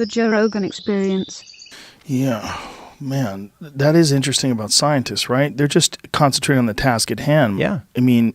The Joe Rogan Experience. Yeah, man, that is interesting about scientists, right? They're just concentrating on the task at hand. Yeah. I mean,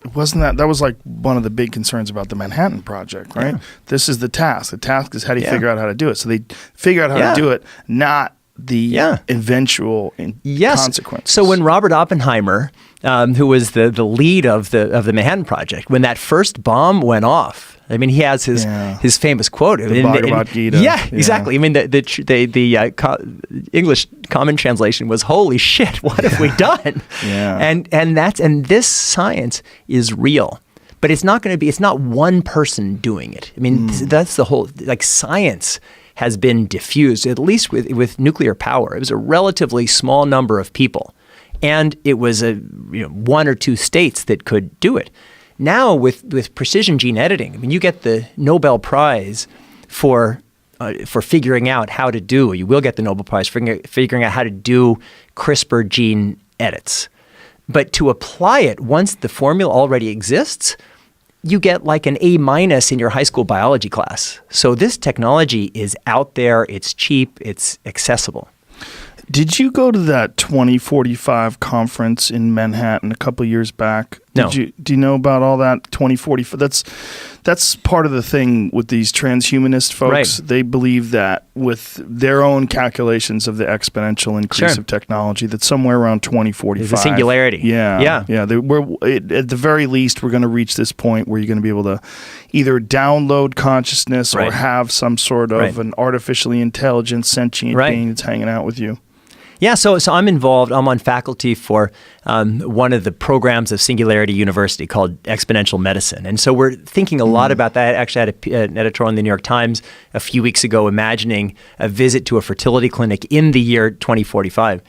that was like one of the big concerns about the Manhattan Project, right? Yeah. This is the task. The task is how do you figure out how to do it. So they figure out how to do it, not the eventual consequences. So when Robert Oppenheimer, who was the lead of the Manhattan Project, when that first bomb went off, I mean, he has his famous quote. The Bhagavad Gita. Yeah, exactly. I mean, the English common translation was, "Holy shit, what have we done?" And this science is real, but it's not going to be. It's not one person doing it. I mean, that's the whole. Like, science has been diffused, at least with nuclear power. It was a relatively small number of people, and it was one or two states that could do it. Now with precision gene editing, I mean, you get the Nobel Prize for figuring out how to do. You will get the Nobel Prize for figuring out how to do CRISPR gene edits. But to apply it once the formula already exists, you get like an A- in your high school biology class. So this technology is out there. It's cheap. It's accessible. Did you go to that 2045 conference in Manhattan a couple of years back? No. Do you know about all that 2045? That's part of the thing with these transhumanist folks. Right. They believe that with their own calculations of the exponential increase of technology, that somewhere around 2045. There's a singularity. Yeah. At the very least, we're going to reach this point where you're going to be able to either download consciousness or have some sort of an artificially intelligent sentient being that's hanging out with you. Yeah, so I'm involved. I'm on faculty for one of the programs of Singularity University called Exponential Medicine. And so we're thinking a lot about that. I actually had an editorial in the New York Times a few weeks ago imagining a visit to a fertility clinic in the year 2045.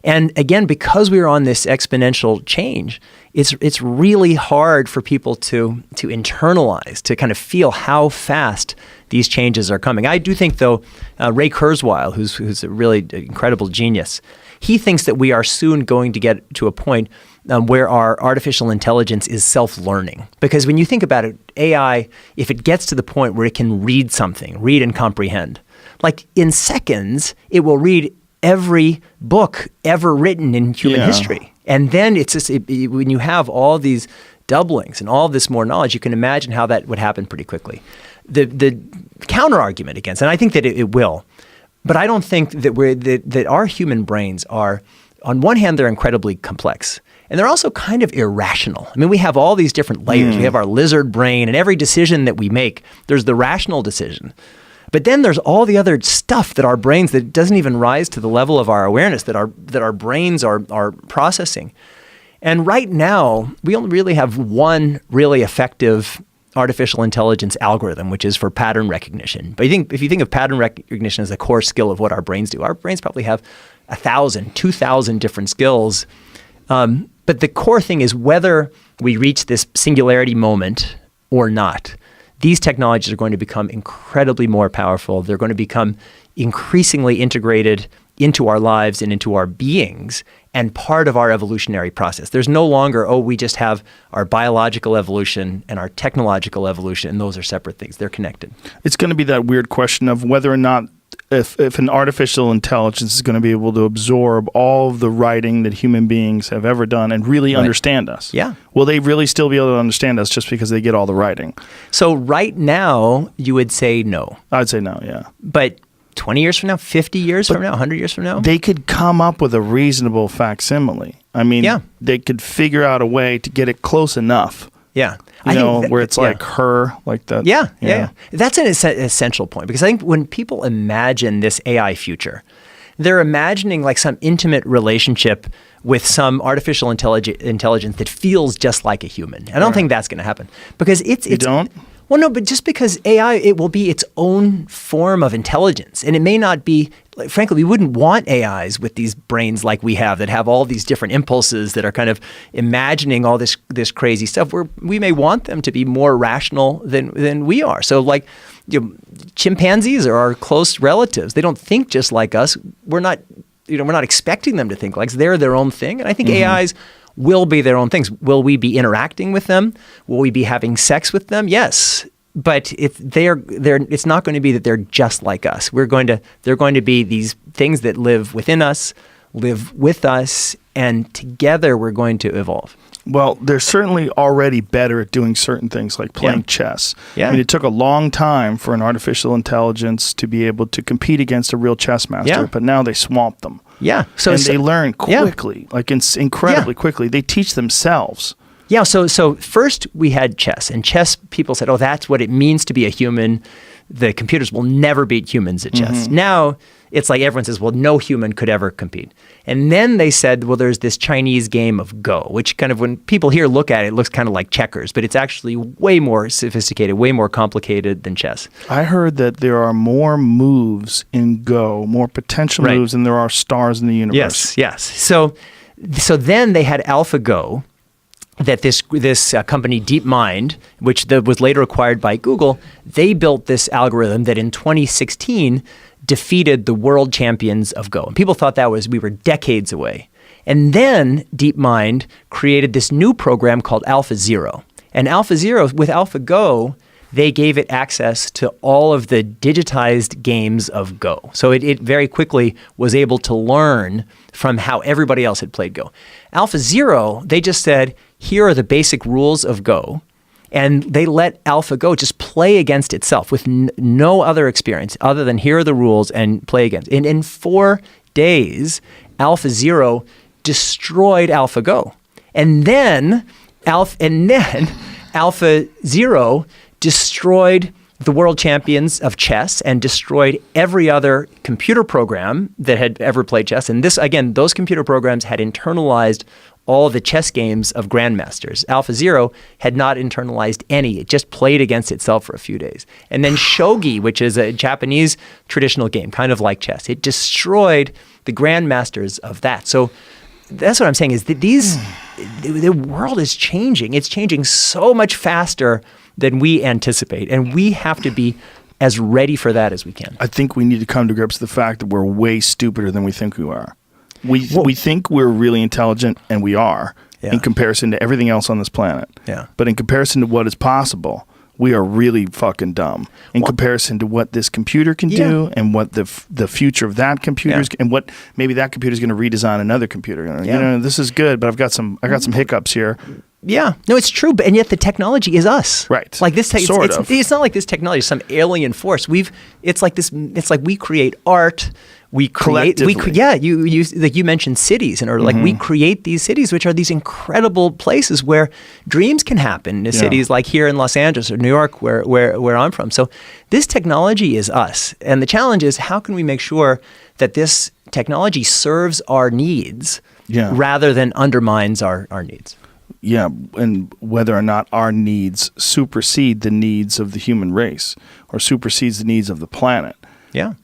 And again, because we're on this exponential change, it's really hard for people to internalize, to kind of feel how fast these changes are coming. I do think, though, Ray Kurzweil, who's a really incredible genius, he thinks that we are soon going to get to a point where our artificial intelligence is self-learning. Because when you think about it, AI, if it gets to the point where it can read something, read and comprehend, like in seconds, it will read every book ever written in human history. And then it's just, when you have all these doublings and all this more knowledge, you can imagine how that would happen pretty quickly. The counter argument against, and I think that it will, but I don't think that that our human brains are, on one hand, they're incredibly complex, and they're also kind of irrational. I mean, we have all these different layers. We have our lizard brain, and every decision that we make, there's the rational decision. But then there's all the other stuff that our brains, that doesn't even rise to the level of our awareness, that our brains are processing. And right now, we only really have one really effective artificial intelligence algorithm, which is for pattern recognition. But if you think of pattern recognition as a core skill of what our brains do, our brains probably have 1,000, 2,000 different skills. But the core thing is whether we reach this singularity moment or not. These technologies are going to become incredibly more powerful. They're going to become increasingly integrated into our lives and into our beings and part of our evolutionary process. There's no longer, we just have our biological evolution and our technological evolution, and those are separate things. They're connected. It's going to be that weird question of whether or not if an artificial intelligence is going to be able to absorb all of the writing that human beings have ever done and really understand us. Yeah. Will they really still be able to understand us just because they get all the writing? So right now, you would say no. I'd say no, yeah. But 20 years from now, 50 years from now, 100 years from now? They could come up with a reasonable facsimile. I mean, they could figure out a way to get it close enough. Yeah. Where it's like her, like that. Yeah. That's an essential point, because I think when people imagine this AI future, they're imagining like some intimate relationship with some artificial intelligence that feels just like a human. I don't think that's going to happen, because it's You don't? Well, no, but just because AI, it will be its own form of intelligence. And it may not be, frankly, we wouldn't want AIs with these brains like we have that have all these different impulses that are kind of imagining all this crazy stuff. We may want them to be more rational than we are. So like, chimpanzees are our close relatives. They don't think just like us. We're not expecting them to think like us. They're their own thing. And I think AIs will be their own things. Will we be interacting with them? Will we be having sex with them? Yes. but it's not going to be that they're just like us. They're going to be these things that live within us, live with us, and together we're going to evolve. Well, they're certainly already better at doing certain things like playing chess. Yeah. I mean, it took a long time for an artificial intelligence to be able to compete against a real chess master, but now they swamp them. Yeah. And they learn quickly, like incredibly quickly. They teach themselves. Yeah. So first we had chess, and chess people said, oh, that's what it means to be a human. The computers will never beat humans at chess. Now it's like everyone says, well, no human could ever compete. And then they said, well, there's this Chinese game of Go, which kind of, when people here look at it, it looks kind of like checkers, but it's actually way more sophisticated, way more complicated than chess. I heard that there are more moves in Go, more potential moves than there are stars in the universe. Yes. So then they had AlphaGo, that this company DeepMind, which was later acquired by Google, they built this algorithm that in 2016 defeated the world champions of Go. And people thought we were decades away. And then DeepMind created this new program called AlphaZero. And AlphaZero, with AlphaGo, they gave it access to all of the digitized games of Go. So it very quickly was able to learn from how everybody else had played Go. AlphaZero, they just said, here are the basic rules of Go. And they let AlphaGo just play against itself with no other experience other than here are the rules and play against. And in 4 days, AlphaZero destroyed AlphaGo. And then AlphaZero destroyed the world champions of chess and destroyed every other computer program that had ever played chess. And this, again, those computer programs had internalized all the chess games of grandmasters. AlphaZero had not internalized any. It just played against itself for a few days. And then shogi, which is a Japanese traditional game, kind of like chess, it destroyed the grandmasters of that. So that's what I'm saying is that the world is changing. It's changing so much faster than we anticipate. And we have to be as ready for that as we can. I think we need to come to grips with the fact that we're way stupider than we think we are. We think we're really intelligent, and we are, in comparison to everything else on this planet. Yeah. But in comparison to what is possible, we are really fucking dumb. In comparison to what this computer can do, and what the future of that computer is, and what maybe that computer is going to redesign another computer. You know, this is good, but I got some hiccups here. Yeah, no, it's true, and yet the technology is us. Right. Like this, it's not like this technology is some alien force. It's like we create art. We create, you mentioned cities, and we create these cities, which are these incredible places where dreams can happen. Cities like here in Los Angeles or New York, where I'm from. So this technology is us, and the challenge is how can we make sure that this technology serves our needs rather than undermines our needs. Yeah, and whether or not our needs supersede the needs of the human race or supersedes the needs of the planet. Yeah,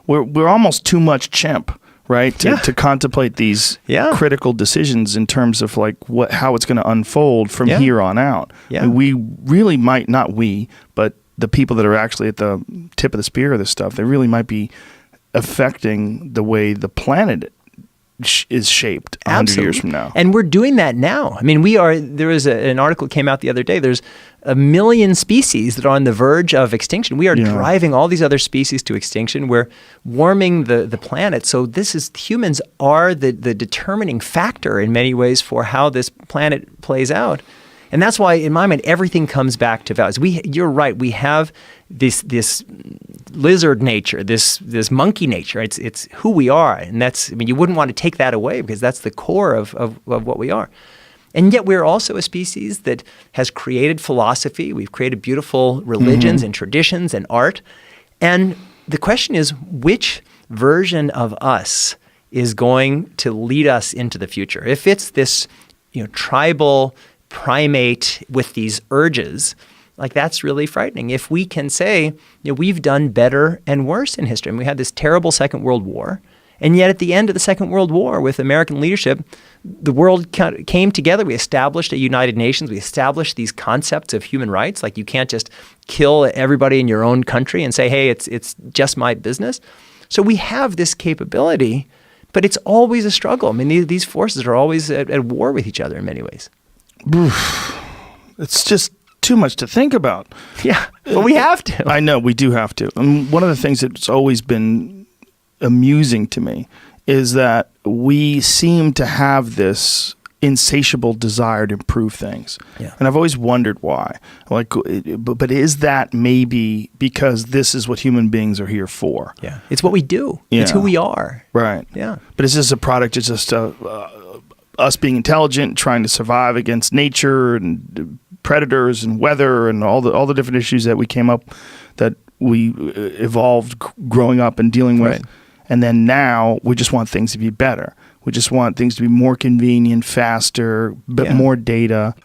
we're almost too much chimp, right? To contemplate these critical decisions in terms of like how it's going to unfold from here on out. Yeah. And we really might, not we, but the people that are actually at the tip of the spear of this stuff, they really might be affecting the way the planet is shaped 100 years from now. And we're doing that now. I mean, there was an article came out the other day. There's 1 million species that are on the verge of extinction. We are driving all these other species to extinction. We're warming the planet. So humans are the determining factor in many ways for how this planet plays out. And that's why, in my mind, everything comes back to values. You're right. We have this lizard nature, this monkey nature. It's who we are, and you wouldn't want to take that away because that's the core of what we are. And yet, we're also a species that has created philosophy. We've created beautiful religions and traditions and art. And the question is, which version of us is going to lead us into the future? If it's this, tribal primate with these urges, that's really frightening. If we can say, we've done better and worse in history, and we had this terrible Second World War, and yet at the end of the Second World War, with American leadership, the world came together. We established a United Nations. We established these concepts of human rights, like you can't just kill everybody in your own country and say, hey, it's just my business. So we have this capability, but it's always a struggle. I mean, these forces are always at war with each other in many ways. It's just too much to think about. Yeah, but we have to. I know, we do have to. And one of the things that's always been amusing to me is that we seem to have this insatiable desire to improve things. Yeah. And I've always wondered why. Like, but is that maybe because this is what human beings are here for? Yeah. It's what we do. Yeah. It's who we are. Right. Yeah. But is this a product of just us being intelligent, trying to survive against nature and predators and weather and all the different issues that we came up, that we evolved growing up and dealing with? Right. And then now we just want things to be better. We just want things to be more convenient, faster, but more data.